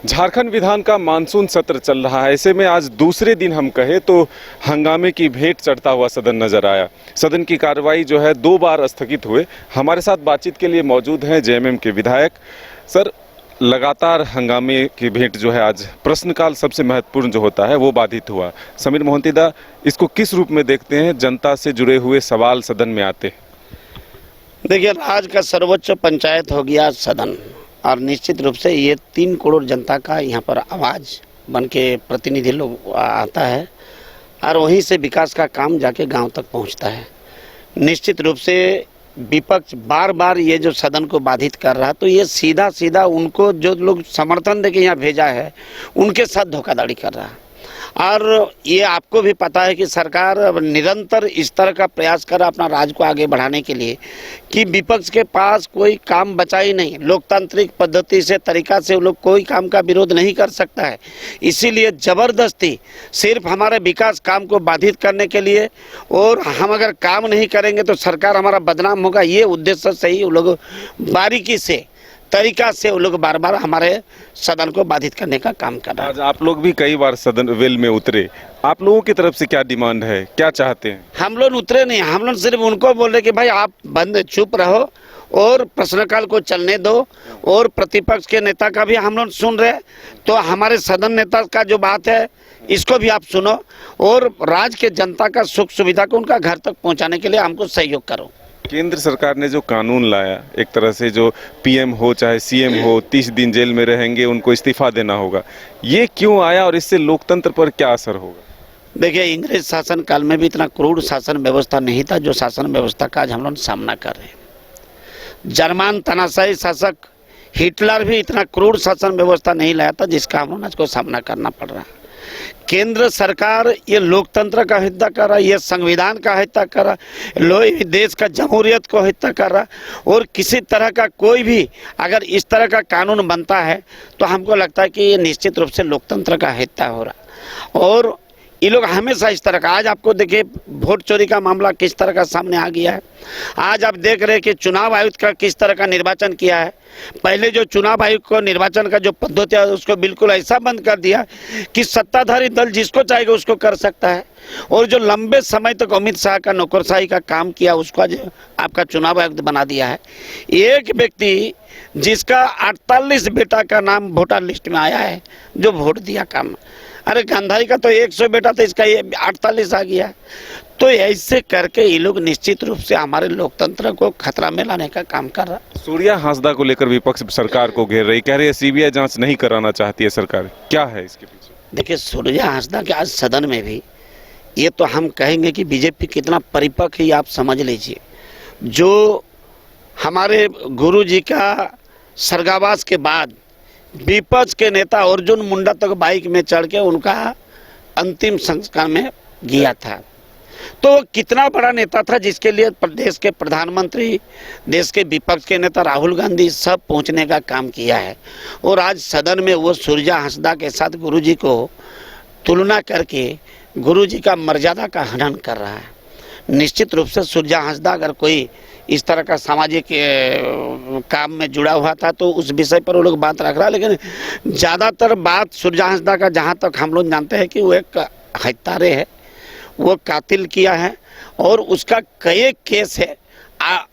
झारखंड विधान का मानसून सत्र चल रहा है। ऐसे में आज दूसरे दिन हम कहें तो हंगामे की भेंट चढ़ता हुआ सदन नजर आया। सदन की कार्रवाई जो है 2 बार स्थगित हुए। हमारे साथ बातचीत के लिए मौजूद हैं जेएमएम के विधायक। सर, लगातार हंगामे की भेंट जो है आज प्रश्नकाल सबसे महत्वपूर्ण जो होता है वो बाधित हुआ। समीर मोहंतीदा, इसको किस रूप में देखते हैं? जनता से जुड़े हुए सवाल सदन में आते हैं। देखिए, राज्य का सर्वोच्च पंचायत हो गया सदन, और निश्चित रूप से ये 3 करोड़ जनता का यहाँ पर आवाज़ बन के प्रतिनिधि लोग आता है और वहीं से विकास का काम जाके गांव तक पहुँचता है। निश्चित रूप से विपक्ष बार बार ये जो सदन को बाधित कर रहा है, तो ये सीधा सीधा उनको जो लोग समर्थन देके यहाँ भेजा है उनके साथ धोखाधड़ी कर रहा है। और ये आपको भी पता है कि सरकार निरंतर इस तरह का प्रयास कर रहा अपना राज्य को आगे बढ़ाने के लिए कि विपक्ष के पास कोई काम बचा ही नहीं। लोकतांत्रिक पद्धति से तरीका से वो लोग कोई काम का विरोध नहीं कर सकता है। इसीलिए ज़बरदस्ती सिर्फ हमारे विकास काम को बाधित करने के लिए, और हम अगर काम नहीं करेंगे तो सरकार हमारा बदनाम होगा, ये उद्देश्य से ही वो लोग बारीकी से तरीका से वो लोग बार बार हमारे सदन को बाधित करने का काम कर रहा है। आज आप लोग भी कई बार सदन वेल में उतरे। आप लोगों की तरफ से क्या डिमांड है, क्या चाहते हैं? हम लोग उतरे नहीं, हम लोग सिर्फ उनको बोल रहे कि भाई आप बंद चुप रहो और प्रश्नकाल को चलने दो, और प्रतिपक्ष के नेता का भी हम लोग सुन रहे, तो हमारे सदन नेता का जो बात है इसको भी आप सुनो, और राज्य के जनता का सुख सुविधा को उनका घर तक पहुंचाने के लिए हमको सहयोग करो। केंद्र सरकार ने जो कानून लाया, एक तरह से जो पीएम हो चाहे सीएम हो 30 दिन जेल में रहेंगे, उनको इस्तीफा देना होगा, ये क्यों आया और इससे लोकतंत्र पर क्या असर होगा? देखिए, अंग्रेज शासन काल में भी इतना क्रूर शासन व्यवस्था नहीं था जो शासन व्यवस्था का आज हम लोग सामना कर रहे हैं। जर्मन तानाशाही शासक हिटलर भी इतना क्रूर शासन व्यवस्था नहीं लाया था जिसका हम लोग आज को सामना करना पड़ रहा है। केंद्र सरकार ये लोकतंत्र का हत्या कर रहा है, ये संविधान का हत्या कर रहा है, देश का जमहूरियत को हत्या कर रहा है, और किसी तरह का कोई भी अगर इस तरह का कानून बनता है तो हमको लगता है कि ये निश्चित रूप से लोकतंत्र का हत्या हो रहा है। और ये लोग हमेशा इस तरह का, आज आपको देखिए वोट चोरी का मामला किस तरह का सामने आ गया है। आज आप देख रहे हैं कि चुनाव आयुक्त का किस तरह का निर्वाचन किया है। पहले जो चुनाव आयोग को निर्वाचन का जो पद्धति है उसको बिल्कुल ऐसा बंद कर दिया कि सत्ताधारी दल जिसको चाहेगा उसको कर सकता है, और जो लंबे समय तक अमित शाह का नौकरशाही का काम किया उसको आज आपका चुनाव आयुक्त बना दिया है। एक व्यक्ति जिसका 48 बेटा का नाम वोटर लिस्ट में आया है जो वोट दिया काम, अरे गांधारी का तो 100 बेटा था, इसका ये 48 आ गया। तो ऐसे करके ये लोग निश्चित रूप से हमारे लोकतंत्र को खतरा में लाने का काम कर रहा है। सूर्या हांसदा को लेकर विपक्ष सरकार को घेर रही, कह रही है सीबीआई जांच नहीं कराना चाहती है सरकार, क्या है इसके पीछे? देखिए, सूर्या हांसदा के आज सदन में भी ये तो हम कहेंगे कि बीजेपी कितना परिपक्व है, आप समझ लीजिए। जो हमारे गुरु जी का स्वर्गवास के बाद विपक्ष के नेता अर्जुन मुंडा तक बाइक में चढ़ के उनका अंतिम संस्कार में गया था, तो वो कितना बड़ा नेता था जिसके लिए प्रदेश के प्रधानमंत्री, देश के विपक्ष के नेता राहुल गांधी सब पहुंचने का काम किया है। और आज सदन में वो सूर्या हांसदा के साथ गुरुजी को तुलना करके गुरुजी का मर्यादा का हनन कर रहा है। निश्चित रूप से सूर्या हांसदा अगर कोई इस तरह का सामाजिक काम में जुड़ा हुआ था तो उस विषय पर वो लोग बात रख रहा है, लेकिन ज़्यादातर बात सूर्या हांसदा का जहाँ तक हम लोग जानते हैं कि वो एक हत्यारे है, वो कातिल किया है, और उसका कई केस है,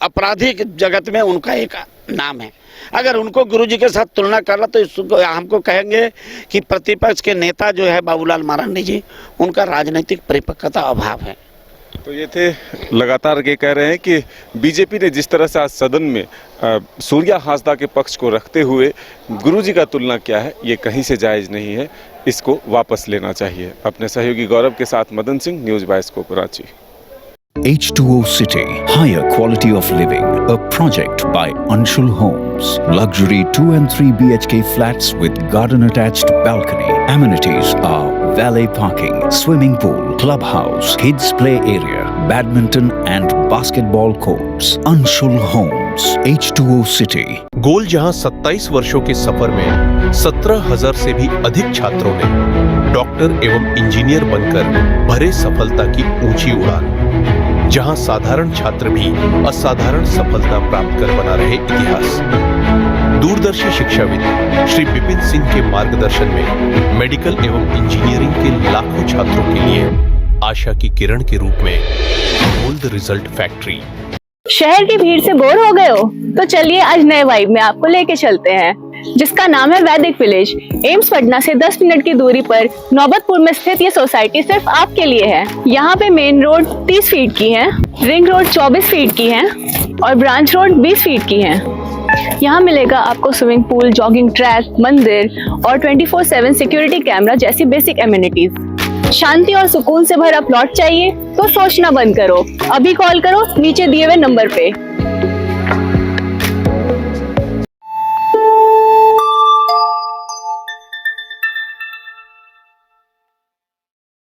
आपराधिक जगत में उनका एक नाम है। अगर उनको गुरुजी के साथ तुलना कर रहा तो इसको हमको कहेंगे कि प्रतिपक्ष के नेता जो है बाबूलाल मरांडी जी, उनका राजनीतिक परिपक्वता अभाव है। तो ये थे लगातार ये कह रहे हैं कि बीजेपी ने जिस तरह से आज सदन में सूर्या हांसदा के पक्ष को रखते हुए गुरुजी का तुलना किया है, ये कहीं से जायज़ नहीं है, इसको वापस लेना चाहिए। अपने सहयोगी गौरव के साथ Madan Singh, news bioscope, Karachi. H2O City, higher quality of living, a project by Anshul Homes. Luxury 2 and 3 BHK flats with garden attached balcony. Amenities are valet parking, swimming pool, clubhouse, kids play area, badminton and basketball courts. Anshul Homes, H2O City. गोल जहां 27 वर्षों के सफर में 17,000 से भी अधिक छात्रों ने doctor एवं इंजीनियर बनकर भरे सफलता की ऊंची उड़ान, जहां साधारण छात्र भी असाधारण सफलता प्राप्त कर बना रहे इतिहास। दूरदर्शी शिक्षाविद श्री विपिन सिंह के मार्गदर्शन में मेडिकल एवं इंजीनियरिंग के लाखों छात्रों के लिए आशा की किरण के रूप में गोल्ड रिजल्ट फैक्ट्री। शहर की भीड़ से बोर हो गए हो? तो चलिए आज नए वाइब में आपको लेके चलते हैं, जिसका नाम है वैदिक विलेज। एम्स पटना से 10 मिनट की दूरी पर नौबतपुर में स्थित ये सोसाइटी सिर्फ आपके लिए है। यहाँ पे मेन रोड 30 फीट की है, रिंग रोड 24 फीट की है और ब्रांच रोड 20 फीट की है। यहाँ मिलेगा आपको स्विमिंग पूल, जॉगिंग ट्रैक, मंदिर और 24/7 सिक्योरिटी कैमरा जैसी बेसिक एमिनिटीज। शांति और सुकून से भरा प्लॉट चाहिए तो सोचना बंद करो, अभी कॉल करो नीचे दिए हुए नंबर पे।